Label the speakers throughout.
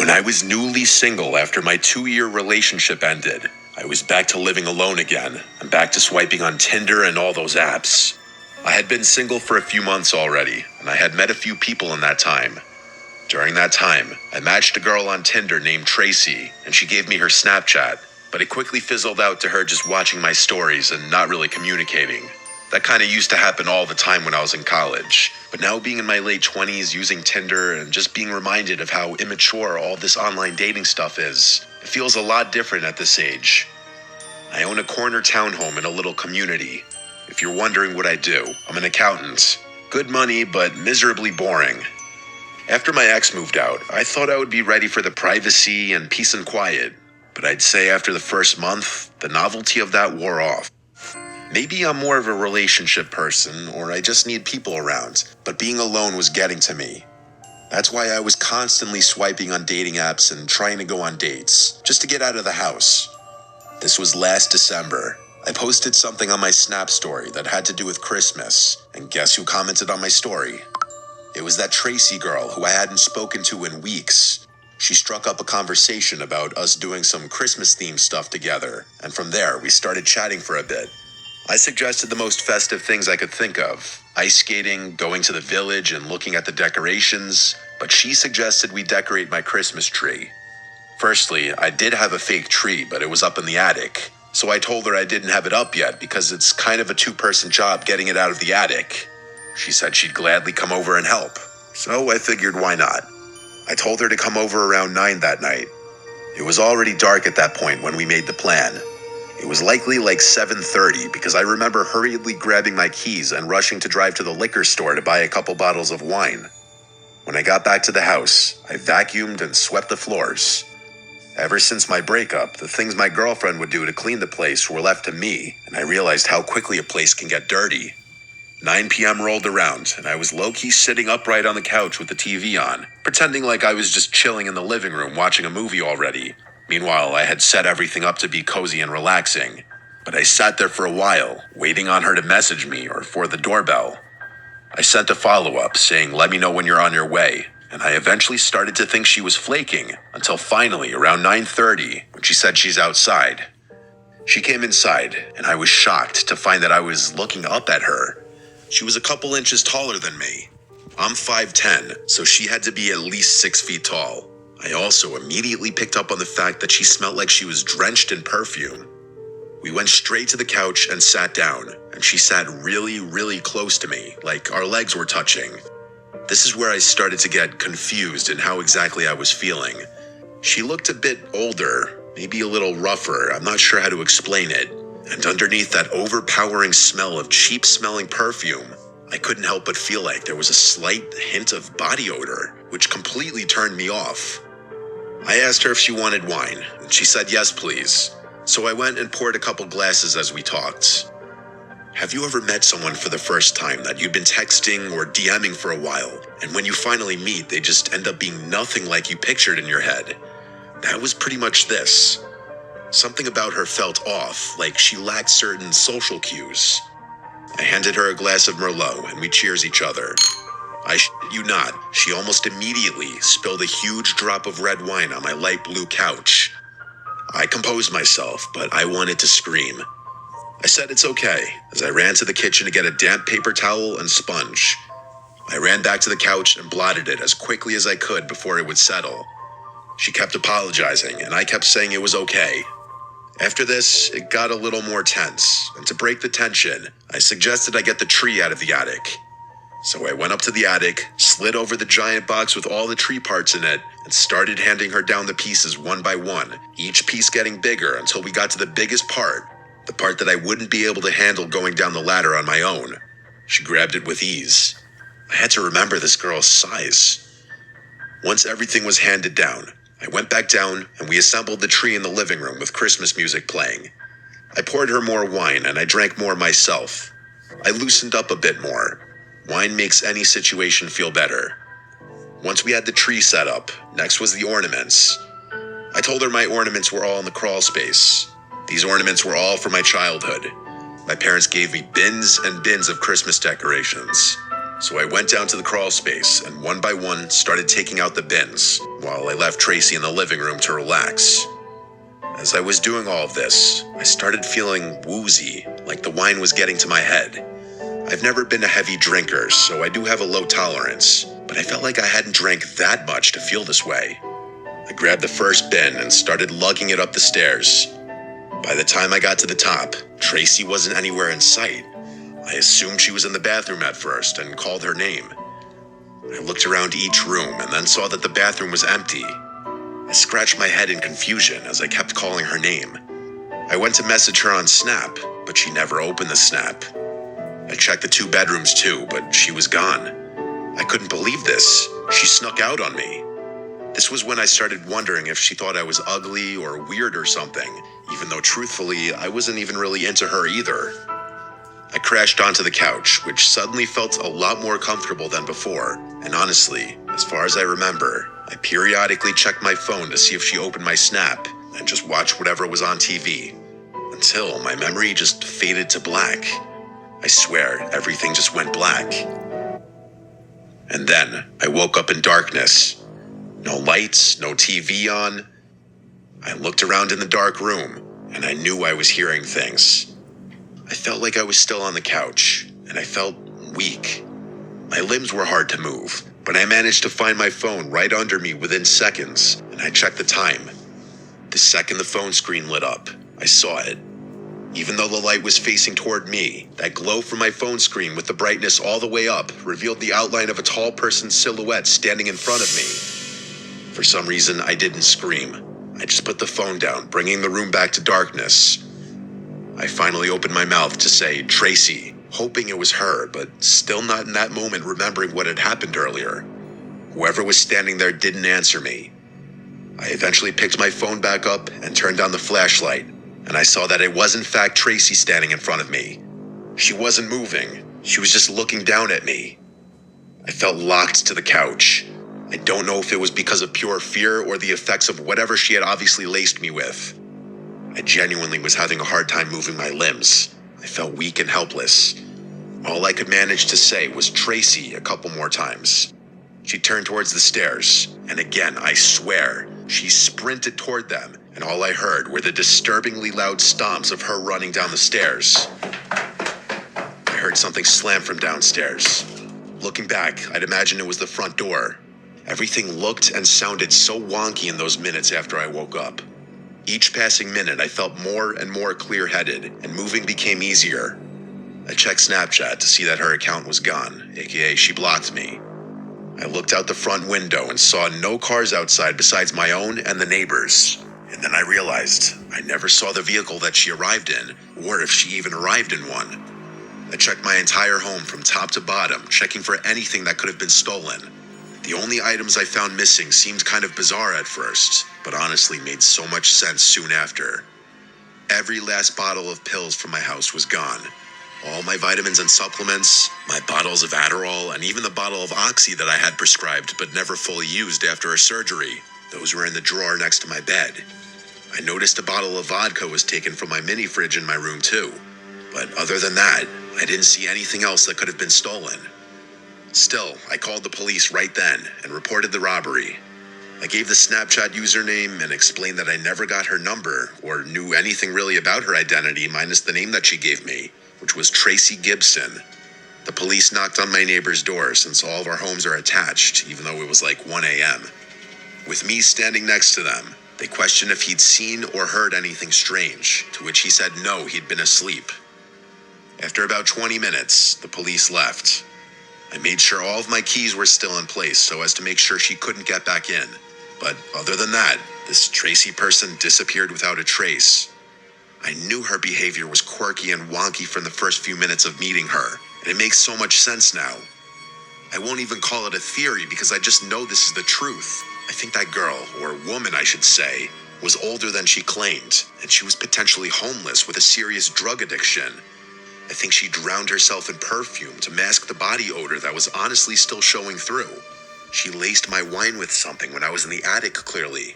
Speaker 1: When I was newly single after my 2-year relationship ended, I was back to living alone again and back to swiping on Tinder and all those apps. I had been single for a few months already, and I had met a few people in that time. During that time, I matched a girl on Tinder named Tracy, and she gave me her Snapchat, but it quickly fizzled out to her just watching my stories and not really communicating. That kind of used to happen all the time when I was in college, but now being in my late 20s using Tinder and just being reminded of how immature all this online dating stuff is, it feels a lot different at this age. I own a corner townhome in a little community. If you're wondering what I do, I'm an accountant. Good money, but miserably boring. After my ex moved out, I thought I would be ready for the privacy and peace and quiet, but I'd say after the first month, the novelty of that wore off. Maybe I'm more of a relationship person, or I just need people around, but being alone was getting to me. That's why I was constantly swiping on dating apps and trying to go on dates, just to get out of the house. This was last December. I posted something on my Snap story that had to do with Christmas, and guess who commented on my story? It was that Tracy girl who I hadn't spoken to in weeks. She struck up a conversation about us doing some Christmas-themed stuff together, and from there, we started chatting for a bit. I suggested the most festive things I could think of. Ice skating, going to the village, and looking at the decorations, but she suggested we decorate my Christmas tree. Firstly, I did have a fake tree, but it was up in the attic. So I told her I didn't have it up yet because it's kind of a 2-person job getting it out of the attic. She said she'd gladly come over and help. So I figured why not. I told her to come over around 9 that night. It was already dark at that point when we made the plan. It was likely like 7:30 because I remember hurriedly grabbing my keys and rushing to drive to the liquor store to buy a couple bottles of wine. When I got back to the house, I vacuumed and swept the floors. Ever since my breakup, the things my girlfriend would do to clean the place were left to me, and I realized how quickly a place can get dirty. 9 p.m. rolled around, and I was low-key sitting upright on the couch with the TV on, pretending like I was just chilling in the living room watching a movie already. Meanwhile, I had set everything up to be cozy and relaxing. But I sat there for a while, waiting on her to message me or for the doorbell. I sent a follow-up saying, "Let me know when you're on your way," and I eventually started to think she was flaking, until finally, around 9:30, when she said she's outside. She came inside, and I was shocked to find that I was looking up at her. She was a couple inches taller than me. I'm 5'10", so she had to be at least 6 feet tall. I also immediately picked up on the fact that she smelled like she was drenched in perfume. We went straight to the couch and sat down, and she sat really, really close to me, like our legs were touching. This is where I started to get confused in how exactly I was feeling. She looked a bit older, maybe a little rougher, I'm not sure how to explain it. And underneath that overpowering smell of cheap-smelling perfume, I couldn't help but feel like there was a slight hint of body odor, which completely turned me off. I asked her if she wanted wine, and she said yes please. So I went and poured a couple glasses as we talked. Have you ever met someone for the first time that you've been texting or DMing for a while, and when you finally meet, they just end up being nothing like you pictured in your head? That was pretty much this. Something about her felt off, like she lacked certain social cues. I handed her a glass of Merlot, and we cheers each other. I shit you not, she almost immediately spilled a huge drop of red wine on my light blue couch. I composed myself, but I wanted to scream. I said it's okay, as I ran to the kitchen to get a damp paper towel and sponge. I ran back to the couch and blotted it as quickly as I could before it would settle. She kept apologizing, and I kept saying it was okay. After this, it got a little more tense, and to break the tension, I suggested I get the tree out of the attic. So I went up to the attic, slid over the giant box with all the tree parts in it, and started handing her down the pieces one by one, each piece getting bigger until we got to the biggest part, the part that I wouldn't be able to handle going down the ladder on my own. She grabbed it with ease. I had to remember this girl's size. Once everything was handed down, I went back down and we assembled the tree in the living room with Christmas music playing. I poured her more wine and I drank more myself. I loosened up a bit more. Wine makes any situation feel better. Once we had the tree set up, next was the ornaments. I told her my ornaments were all in the crawl space. These ornaments were all from my childhood. My parents gave me bins and bins of Christmas decorations. So I went down to the crawl space and one by one started taking out the bins while I left Tracy in the living room to relax. As I was doing all of this, I started feeling woozy, like the wine was getting to my head. I've never been a heavy drinker, so I do have a low tolerance, but I felt like I hadn't drank that much to feel this way. I grabbed the first bin and started lugging it up the stairs. By the time I got to the top, Tracy wasn't anywhere in sight. I assumed she was in the bathroom at first and called her name. I looked around each room and then saw that the bathroom was empty. I scratched my head in confusion as I kept calling her name. I went to message her on Snap, but she never opened the Snap. I checked the 2 bedrooms too, but she was gone. I couldn't believe this. She snuck out on me. This was when I started wondering if she thought I was ugly or weird or something, even though truthfully, I wasn't even really into her either. I crashed onto the couch, which suddenly felt a lot more comfortable than before, and honestly, as far as I remember, I periodically checked my phone to see if she opened my Snap and just watched whatever was on TV, until my memory just faded to black. I swear, everything just went black. And then I woke up in darkness. No lights, no TV on. I looked around in the dark room, and I knew I was hearing things. I felt like I was still on the couch, and I felt weak. My limbs were hard to move, but I managed to find my phone right under me within seconds, and I checked the time. The second the phone screen lit up, I saw it. Even though the light was facing toward me, that glow from my phone screen with the brightness all the way up revealed the outline of a tall person's silhouette standing in front of me. For some reason, I didn't scream. I just put the phone down, bringing the room back to darkness. I finally opened my mouth to say, "Tracy," hoping it was her, but still not in that moment remembering what had happened earlier. Whoever was standing there didn't answer me. I eventually picked my phone back up and turned on the flashlight, and I saw that it was in fact Tracy standing in front of me. She wasn't moving. She was just looking down at me. I felt locked to the couch. I don't know if it was because of pure fear or the effects of whatever she had obviously laced me with. I genuinely was having a hard time moving my limbs. I felt weak and helpless. All I could manage to say was "Tracy" a couple more times. She turned towards the stairs, and again, I swear, she sprinted toward them, and all I heard were the disturbingly loud stomps of her running down the stairs. I heard something slam from downstairs. Looking back, I'd imagine it was the front door. Everything looked and sounded so wonky in those minutes after I woke up. Each passing minute, I felt more and more clear-headed, and moving became easier. I checked Snapchat to see that her account was gone, aka she blocked me. I looked out the front window and saw no cars outside besides my own and the neighbors'. And then I realized I never saw the vehicle that she arrived in, or if she even arrived in one. I checked my entire home from top to bottom, checking for anything that could have been stolen. The only items I found missing seemed kind of bizarre at first, but honestly made so much sense soon after. Every last bottle of pills from my house was gone. All my vitamins and supplements, my bottles of Adderall, and even the bottle of Oxy that I had prescribed but never fully used after a surgery, those were in the drawer next to my bed. I noticed a bottle of vodka was taken from my mini fridge in my room too. But other than that, I didn't see anything else that could have been stolen. Still, I called the police right then and reported the robbery. I gave the Snapchat username and explained that I never got her number or knew anything really about her identity minus the name that she gave me, which was Tracy Gibson. The police knocked on my neighbor's door since all of our homes are attached, even though it was like 1 a.m. With me standing next to them, they questioned if he'd seen or heard anything strange, to which he said no, he'd been asleep. After about 20 minutes, the police left. I made sure all of my keys were still in place so as to make sure she couldn't get back in. But other than that, this Tracy person disappeared without a trace. I knew her behavior was quirky and wonky from the first few minutes of meeting her, and it makes so much sense now. I won't even call it a theory because I just know this is the truth. I think that girl, or woman I should say, was older than she claimed, and she was potentially homeless with a serious drug addiction. I think she drowned herself in perfume to mask the body odor that was honestly still showing through. She laced my wine with something when I was in the attic, clearly.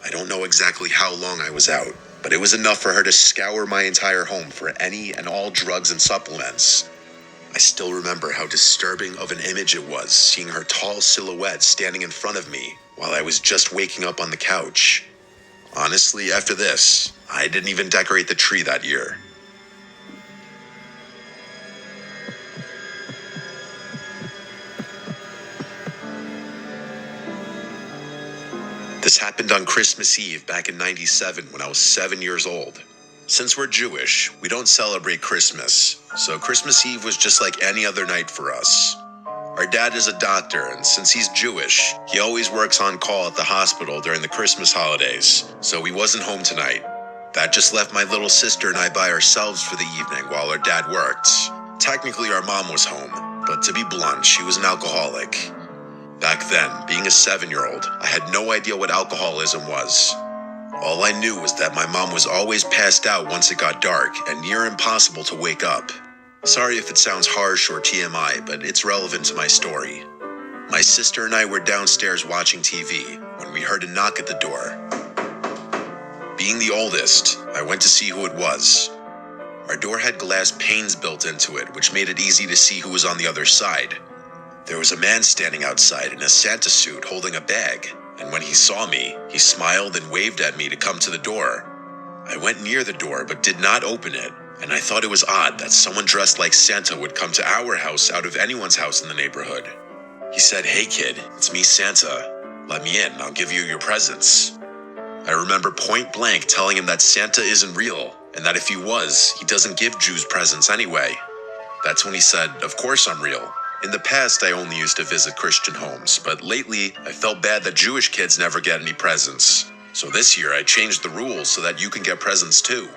Speaker 1: I don't know exactly how long I was out, but it was enough for her to scour my entire home for any and all drugs and supplements. I still remember how disturbing of an image it was seeing her tall silhouette standing in front of me while I was just waking up on the couch. Honestly, after this, I didn't even decorate the tree that year. This happened on Christmas Eve back in '97 when I was 7 years old. Since we're Jewish, we don't celebrate Christmas, so Christmas Eve was just like any other night for us. Our dad is a doctor, and since he's Jewish, he always works on call at the hospital during the Christmas holidays, so he wasn't home tonight. That just left my little sister and I by ourselves for the evening while our dad worked. Technically, our mom was home, but to be blunt, she was an alcoholic. Back then, being a 7-year-old, I had no idea what alcoholism was. All I knew was that my mom was always passed out once it got dark and near impossible to wake up. Sorry if it sounds harsh or TMI, but it's relevant to my story. My sister and I were downstairs watching TV when we heard a knock at the door. Being the oldest, I went to see who it was. Our door had glass panes built into it, which made it easy to see who was on the other side. There was a man standing outside in a Santa suit holding a bag, and when he saw me, he smiled and waved at me to come to the door. I went near the door but did not open it, and I thought it was odd that someone dressed like Santa would come to our house out of anyone's house in the neighborhood. He said, "Hey kid, it's me Santa. Let me in, I'll give you your presents." I remember point blank telling him that Santa isn't real, and that if he was, he doesn't give Jews presents anyway. That's when he said, "Of course I'm real. In the past, I only used to visit Christian homes, but lately, I felt bad that Jewish kids never get any presents. So this year, I changed the rules so that you can get presents too."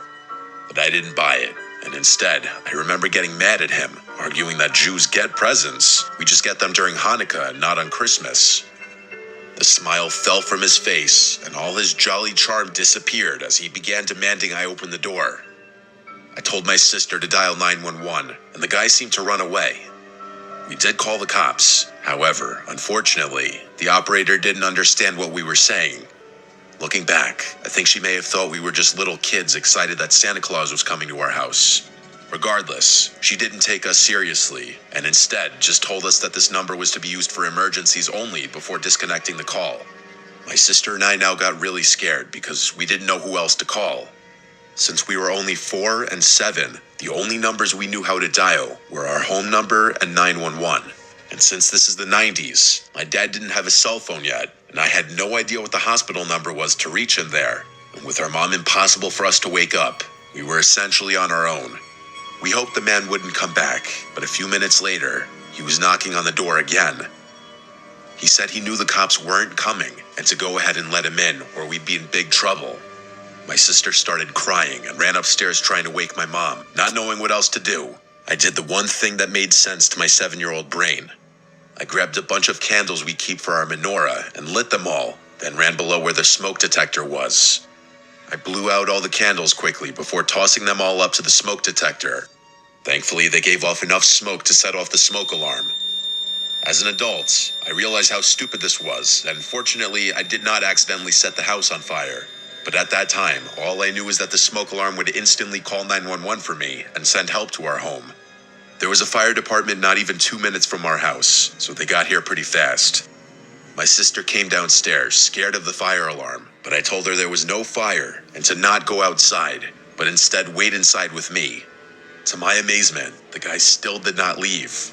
Speaker 1: But I didn't buy it, and instead, I remember getting mad at him, arguing that Jews get presents, we just get them during Hanukkah and not on Christmas. The smile fell from his face, and all his jolly charm disappeared as he began demanding I open the door. I told my sister to dial 911, and the guy seemed to run away. We did call the cops. However, unfortunately, the operator didn't understand what we were saying. Looking back, I think she may have thought we were just little kids excited that Santa Claus was coming to our house. Regardless, she didn't take us seriously, and instead just told us that this number was to be used for emergencies only before disconnecting the call. My sister and I now got really scared because we didn't know who else to call. Since we were only 4 and 7, the only numbers we knew how to dial were our home number and 911. And since this is the 90s, my dad didn't have a cell phone yet, and I had no idea what the hospital number was to reach him there. And with our mom impossible for us to wake up, we were essentially on our own. We hoped the man wouldn't come back, but a few minutes later, he was knocking on the door again. He said he knew the cops weren't coming and to go ahead and let him in or we'd be in big trouble. My sister started crying and ran upstairs trying to wake my mom, not knowing what else to do. I did the one thing that made sense to my 7-year-old brain. I grabbed a bunch of candles we keep for our menorah and lit them all, then ran below where the smoke detector was. I blew out all the candles quickly before tossing them all up to the smoke detector. Thankfully, they gave off enough smoke to set off the smoke alarm. As an adult, I realized how stupid this was, and fortunately, I did not accidentally set the house on fire. But at that time, all I knew was that the smoke alarm would instantly call 911 for me and send help to our home. There was a fire department not even 2 minutes from our house, so they got here pretty fast. My sister came downstairs, scared of the fire alarm, but I told her there was no fire and to not go outside, but instead wait inside with me. To my amazement, the guy still did not leave.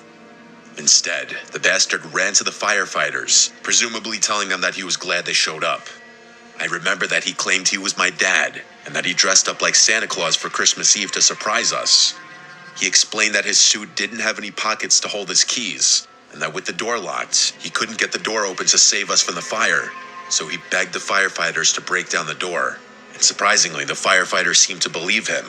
Speaker 1: Instead, the bastard ran to the firefighters, presumably telling them that he was glad they showed up. I remember that he claimed he was my dad, and that he dressed up like Santa Claus for Christmas Eve to surprise us. He explained that his suit didn't have any pockets to hold his keys, and that with the door locked, he couldn't get the door open to save us from the fire, so he begged the firefighters to break down the door. And surprisingly, the firefighters seemed to believe him.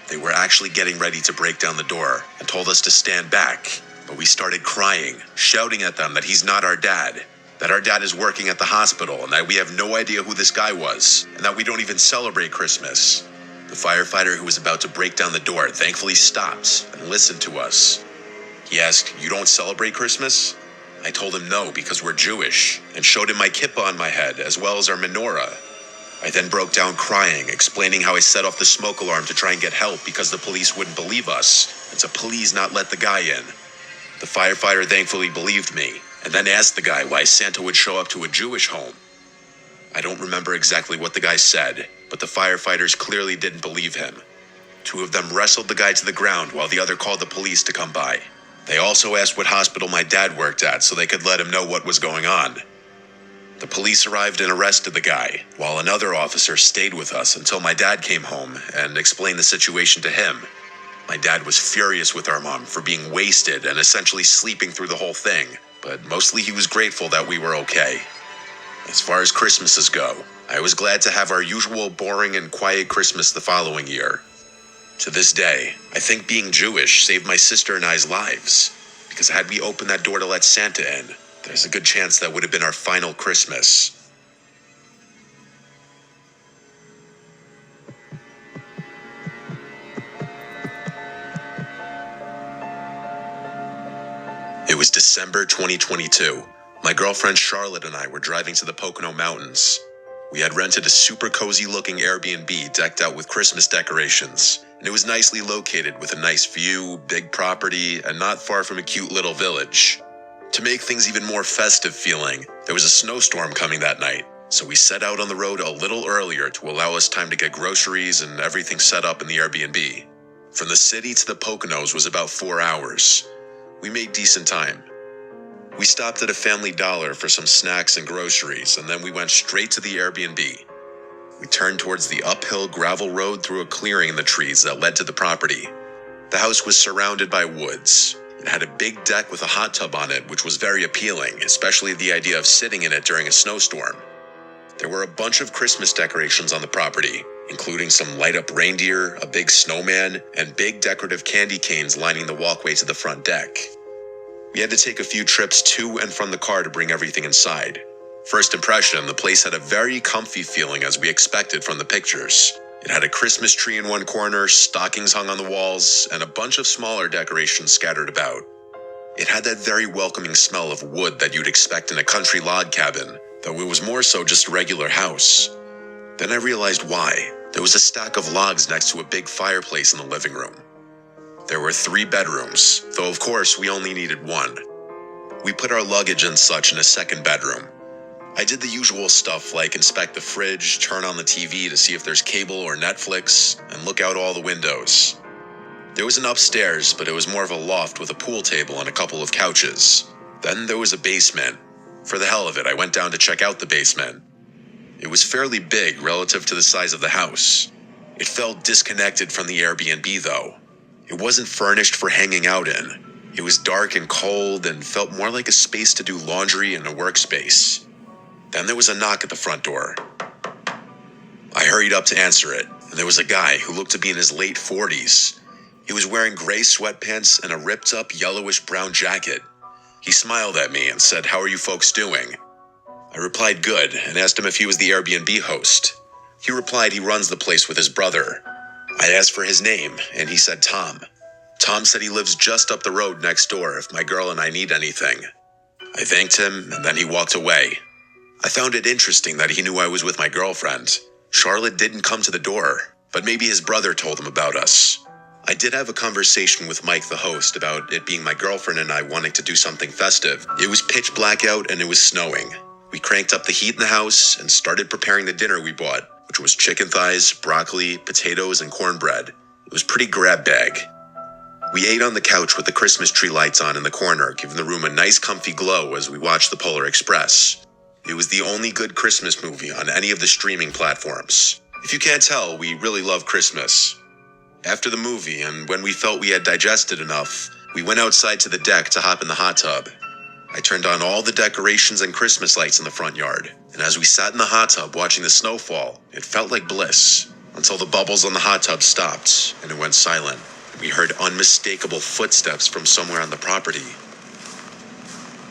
Speaker 1: They were actually getting ready to break down the door, and told us to stand back, but we started crying, shouting at them that he's not our dad, that our dad is working at the hospital and that we have no idea who this guy was, and that we don't even celebrate Christmas. The firefighter who was about to break down the door thankfully stopped and listened to us. He asked, "You don't celebrate Christmas?" I told him no because we're Jewish, and showed him my kippah on my head as well as our menorah. I then broke down crying, explaining how I set off the smoke alarm to try and get help because the police wouldn't believe us, and to please not let the guy in. The firefighter thankfully believed me, and then asked the guy why Santa would show up to a Jewish home. I don't remember exactly what the guy said, but the firefighters clearly didn't believe him. Two of them wrestled the guy to the ground while the other called the police to come by. They also asked what hospital my dad worked at so they could let him know what was going on. The police arrived and arrested the guy, while another officer stayed with us until my dad came home and explained the situation to him. My dad was furious with our mom for being wasted and essentially sleeping through the whole thing, but mostly he was grateful that we were okay. As far as Christmases go, I was glad to have our usual boring and quiet Christmas the following year. To this day, I think being Jewish saved my sister and I's lives, because had we opened that door to let Santa in, there's a good chance that would have been our final Christmas. It was December 2022. My girlfriend Charlotte and I were driving to the Pocono Mountains. We had rented a super cozy looking Airbnb decked out with Christmas decorations, and it was nicely located with a nice view, big property, and not far from a cute little village. To make things even more festive feeling, there was a snowstorm coming that night, so we set out on the road a little earlier to allow us time to get groceries and everything set up in the Airbnb. From the city to the Poconos was about 4 hours. We made decent time. We stopped at a Family Dollar for some snacks and groceries, and then we went straight to the Airbnb. We turned towards the uphill gravel road through a clearing in the trees that led to the property. The house was surrounded by woods. It had a big deck with a hot tub on it, which was very appealing, especially the idea of sitting in it during a snowstorm. There were a bunch of Christmas decorations on the property, including some light-up reindeer, a big snowman, and big decorative candy canes lining the walkway to the front deck. We had to take a few trips to and from the car to bring everything inside. First impression, the place had a very comfy feeling as we expected from the pictures. It had a Christmas tree in one corner, stockings hung on the walls, and a bunch of smaller decorations scattered about. It had that very welcoming smell of wood that you'd expect in a country log cabin, though it was more so just a regular house. Then I realized why. There was a stack of logs next to a big fireplace in the living room. There were 3 bedrooms, though of course we only needed 1. We put our luggage and such in a second bedroom. I did the usual stuff like inspect the fridge, turn on the TV to see if there's cable or Netflix, and look out all the windows. There was an upstairs, but it was more of a loft with a pool table and a couple of couches. Then there was a basement. For the hell of it, I went down to check out the basement. It was fairly big relative to the size of the house. It felt disconnected from the Airbnb though. It wasn't furnished for hanging out in. It was dark and cold and felt more like a space to do laundry and a workspace. Then there was a knock at the front door. I hurried up to answer it, and there was a guy who looked to be in his late 40s. He was wearing gray sweatpants and a ripped-up yellowish-brown jacket. He smiled at me and said, "How are you folks doing?" I replied good and asked him if he was the Airbnb host. He replied he runs the place with his brother. I asked for his name, and he said Tom. Tom said he lives just up the road next door if my girl and I need anything. I thanked him, and then he walked away. I found it interesting that he knew I was with my girlfriend. Charlotte didn't come to the door, but maybe his brother told him about us. I did have a conversation with Mike, the host, about it being my girlfriend and I wanting to do something festive. It was pitch black out and it was snowing. We cranked up the heat in the house and started preparing the dinner we bought, which was chicken thighs, broccoli, potatoes, and cornbread. It was pretty grab bag. We ate on the couch with the Christmas tree lights on in the corner, giving the room a nice comfy glow as we watched the Polar Express. It was the only good Christmas movie on any of the streaming platforms. If you can't tell, we really love Christmas. After the movie, and when we felt we had digested enough, we went outside to the deck to hop in the hot tub. I turned on all the decorations and Christmas lights in the front yard, and as we sat in the hot tub watching the snowfall, it felt like bliss, until the bubbles on the hot tub stopped, and it went silent. We heard unmistakable footsteps from somewhere on the property.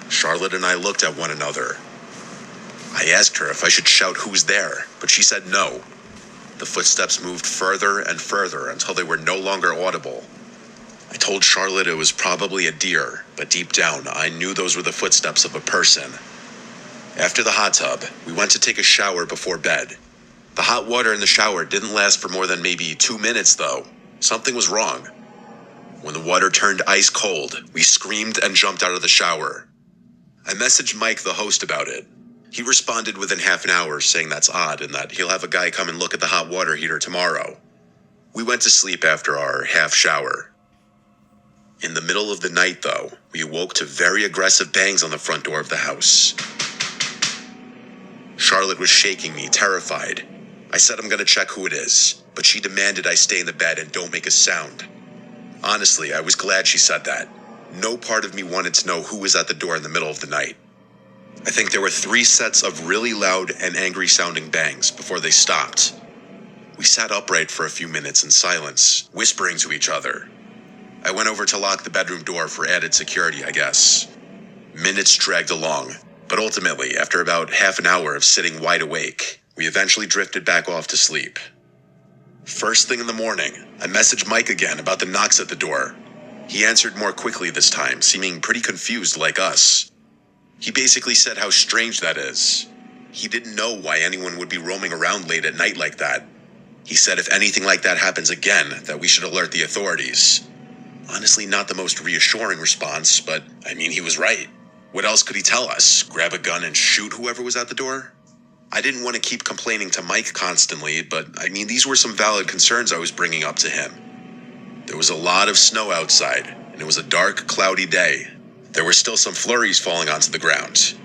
Speaker 1: Charlotte and I looked at one another. I asked her if I should shout who's there, but she said no. The footsteps moved further and further until they were no longer audible. I told Charlotte it was probably a deer, but deep down, I knew those were the footsteps of a person. After the hot tub, we went to take a shower before bed. The hot water in the shower didn't last for more than maybe 2 minutes, though. Something was wrong. When the water turned ice cold, we screamed and jumped out of the shower. I messaged Mike, the host, about it. He responded within half an hour saying that's odd and that he'll have a guy come and look at the hot water heater tomorrow. We went to sleep after our half shower. In the middle of the night, though, we awoke to very aggressive bangs on the front door of the house. Charlotte was shaking me, terrified. I said I'm gonna check who it is, but she demanded I stay in the bed and don't make a sound. Honestly, I was glad she said that. No part of me wanted to know who was at the door in the middle of the night. I think there were 3 sets of really loud and angry sounding bangs before they stopped. We sat upright for a few minutes in silence, whispering to each other. I went over to lock the bedroom door for added security, I guess. Minutes dragged along, but ultimately, after about half an hour of sitting wide awake, we eventually drifted back off to sleep. First thing in the morning, I messaged Mike again about the knocks at the door. He answered more quickly this time, seeming pretty confused like us. He basically said how strange that is. He didn't know why anyone would be roaming around late at night like that. He said if anything like that happens again, that we should alert the authorities. Honestly, not the most reassuring response, but I mean, he was right. What else could he tell us? Grab a gun and shoot whoever was at the door? I didn't want to keep complaining to Mike constantly, but I mean, these were some valid concerns I was bringing up to him. There was a lot of snow outside, and it was a dark, cloudy day. There were still some flurries falling onto the ground.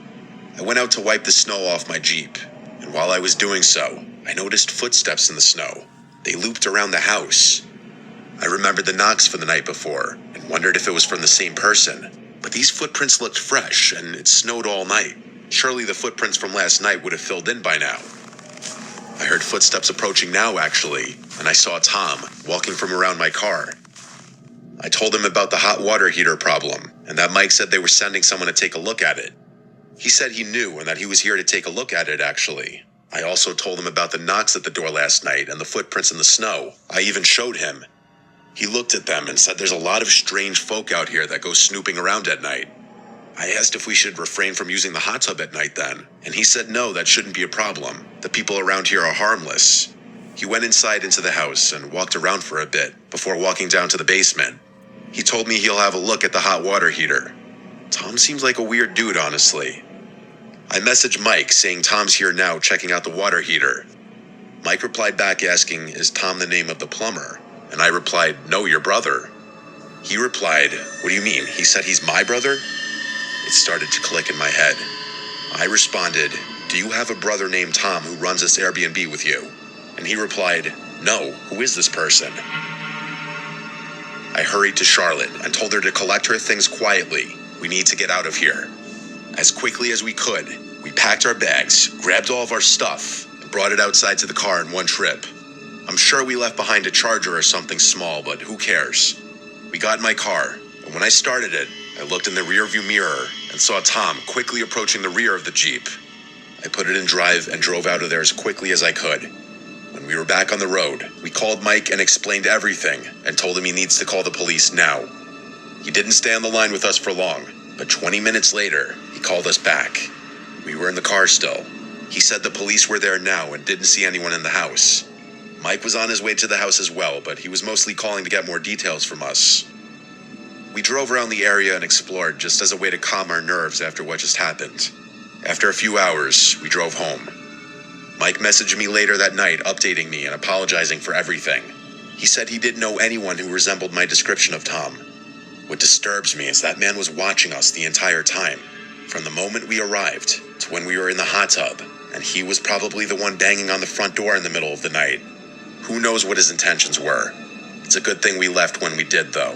Speaker 1: I went out to wipe the snow off my Jeep, and while I was doing so, I noticed footsteps in the snow. They looped around the house. I remembered the knocks from the night before, and wondered if it was from the same person. But these footprints looked fresh, and it snowed all night. Surely the footprints from last night would have filled in by now. I heard footsteps approaching now, actually, and I saw Tom walking from around my car. I told him about the hot water heater problem, and that Mike said they were sending someone to take a look at it. He said he knew and that he was here to take a look at it, actually. I also told him about the knocks at the door last night and the footprints in the snow. I even showed him. He looked at them and said there's a lot of strange folk out here that go snooping around at night. I asked if we should refrain from using the hot tub at night then, and he said no, that shouldn't be a problem. The people around here are harmless. He went inside into the house and walked around for a bit before walking down to the basement. He told me he'll have a look at the hot water heater. Tom seems like a weird dude, honestly. I messaged Mike saying Tom's here now checking out the water heater. Mike replied back asking, is Tom the name of the plumber? And I replied, no, your brother. He replied, what do you mean? He said he's my brother? It started to click in my head. I responded, do you have a brother named Tom who runs this Airbnb with you? And he replied, no, who is this person? I hurried to Charlotte and told her to collect her things quietly. We need to get out of here. As quickly as we could, we packed our bags, grabbed all of our stuff, and brought it outside to the car in one trip. I'm sure we left behind a charger or something small, but who cares? We got in my car, and when I started it, I looked in the rearview mirror and saw Tom quickly approaching the rear of the Jeep. I put it in drive and drove out of there as quickly as I could. When we were back on the road, we called Mike and explained everything and told him he needs to call the police now. He didn't stay on the line with us for long, but 20 minutes later, he called us back. We were in the car still. He said the police were there now and didn't see anyone in the house. Mike was on his way to the house as well, but he was mostly calling to get more details from us. We drove around the area and explored just as a way to calm our nerves after what just happened. After a few hours, we drove home. Mike messaged me later that night updating me and apologizing for everything. He said he didn't know anyone who resembled my description of Tom. What disturbs me is that man was watching us the entire time, from the moment we arrived to when we were in the hot tub, and he was probably the one banging on the front door in the middle of the night. Who knows what his intentions were? It's a good thing we left when we did, though.